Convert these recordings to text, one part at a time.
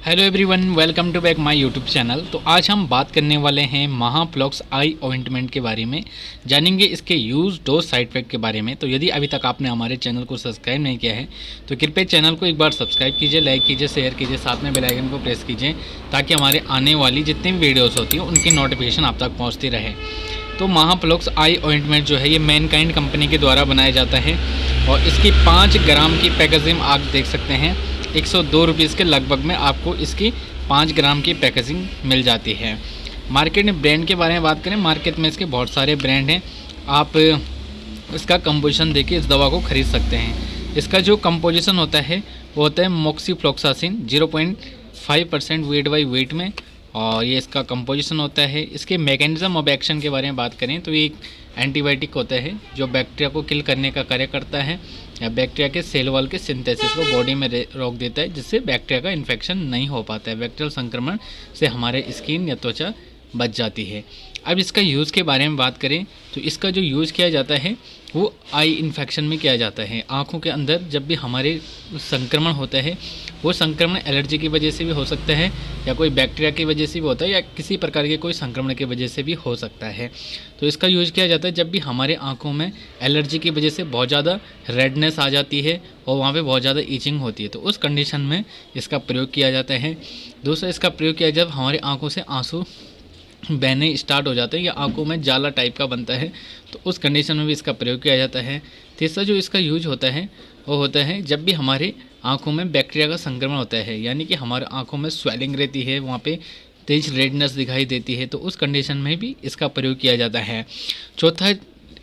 Hello everyone, welcome to back my YouTube channel. तो आज हम बात करने वाले हैं महाफ्लॉक्स आई ऑइंटमेंट के बारे में। जानेंगे इसके यूज़, डोज, साइड इफेक्ट के बारे में। तो यदि अभी तक आपने हमारे चैनल को सब्सक्राइब नहीं किया है तो कृपया चैनल को एक बार सब्सक्राइब कीजिए, लाइक कीजिए, शेयर कीजिए, साथ में बेल आइकन को प्रेस कीजिए ताकि हमारे आने वाली जितनी भी वीडियोज़ होती हैं उनकी नोटिफिकेशन आप तक पहुँचती रहे। तो महाफ्लॉक्स आई ऑइंटमेंट जो है ये मैनकाइंड कंपनी के द्वारा बनाया जाता है और इसकी 5 ग्राम की पैकेजिंग आप देख सकते हैं। 102 रुपीज़ के लगभग में आपको इसकी 5 ग्राम की पैकेजिंग मिल जाती है। मार्केट में ब्रांड के बारे में बात करें, मार्केट में इसके बहुत सारे ब्रांड हैं। आप इसका कंपोजिशन देखिए, इस दवा को ख़रीद सकते हैं। इसका जो कंपोजिशन होता है वो होता है मोक्सीफ्लोक्सासिन 0.5% वेट बाई वेट में, और ये इसका कंपोजिशन होता है। इसके मैकेनिज़्म ऑफ एक्शन के बारे में बात करें तो ये एक एंटीबायोटिक होता है जो बैक्टीरिया को किल करने का कार्य करता है या बैक्टीरिया के सेल वॉल के सिंथेसिस को बॉडी में रोक देता है, जिससे बैक्टीरिया का इन्फेक्शन नहीं हो पाता है। बैक्टीरियल संक्रमण से हमारे स्किन या त्वचा बच जाती है। अब इसका यूज़ के बारे में बात करें तो इसका जो यूज़ किया जाता है वो आई इन्फेक्शन में किया जाता है। आँखों के अंदर जब भी हमारे संक्रमण होता है, वो संक्रमण एलर्जी की वजह से भी हो सकता है या कोई बैक्टीरिया की वजह से भी होता है या किसी प्रकार के कोई संक्रमण की वजह से भी हो सकता है। तो इसका यूज़ किया जाता है जब भी हमारे आँखों में एलर्जी की वजह से बहुत ज़्यादा रेडनेस आ जाती है और वहाँ पे बहुत ज़्यादा ईचिंग होती है, तो उस कंडीशन में इसका प्रयोग किया जाता है। दूसरा इसका प्रयोग किया जब हमारे आँखों से आंसू बहने स्टार्ट हो जाते हैं या आंखों में जाला टाइप का बनता है, तो उस कंडीशन में भी इसका प्रयोग किया जाता है। तीसरा जो इसका यूज होता है वो होता है जब भी हमारे आंखों में बैक्टीरिया का संक्रमण होता है, यानी कि हमारे आंखों में स्वेलिंग रहती है, वहाँ पे तेज रेडनेस दिखाई देती है, तो उस कंडीशन में भी इसका प्रयोग किया जाता है। चौथा,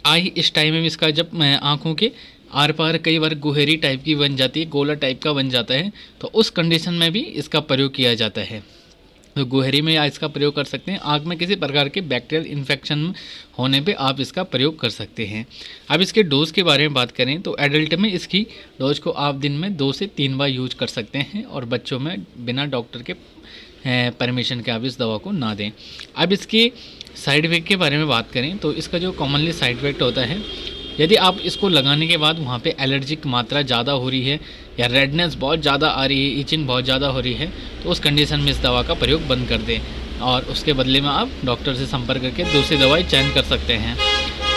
आई इस टाइम में इसका जब आँखों के आर पार कई बार गुहेरी टाइप की बन जाती है, गोला टाइप का बन जाता है, तो उस कंडीशन में भी इसका प्रयोग किया जाता है। तो गुहरी में इसका प्रयोग कर सकते हैं। आँख में किसी प्रकार के बैक्टीरियल इन्फेक्शन होने पे आप इसका प्रयोग कर सकते हैं। अब इसके डोज़ के बारे में बात करें तो एडल्ट में इसकी डोज को आप दिन में 2 से 3 बार यूज कर सकते हैं और बच्चों में बिना डॉक्टर के परमिशन के आप इस दवा को ना दें। अब इसकी साइड इफ़ेक्ट के बारे में बात करें तो इसका जो कॉमनली साइड इफ़ेक्ट होता है, यदि आप इसको लगाने के बाद वहाँ पे एलर्जिक मात्रा ज़्यादा हो रही है या रेडनेस बहुत ज़्यादा आ रही है, इचिंग बहुत ज़्यादा हो रही है, तो उस कंडीशन में इस दवा का प्रयोग बंद कर दें और उसके बदले में आप डॉक्टर से संपर्क करके दूसरी दवाई चयन कर सकते हैं।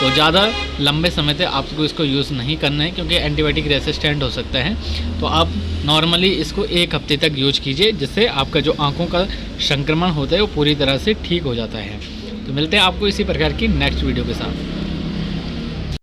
तो ज़्यादा लंबे समय तक आपको इसको यूज़ नहीं करना है क्योंकि एंटीबायोटिक रेसिस्टेंट हो सकता है। तो आप नॉर्मली इसको 1 हफ्ते तक यूज कीजिए, जिससे आपका जो आँखों का संक्रमण होता है वो पूरी तरह से ठीक हो जाता है। तो मिलते हैं आपको इसी प्रकार की नेक्स्ट वीडियो के साथ।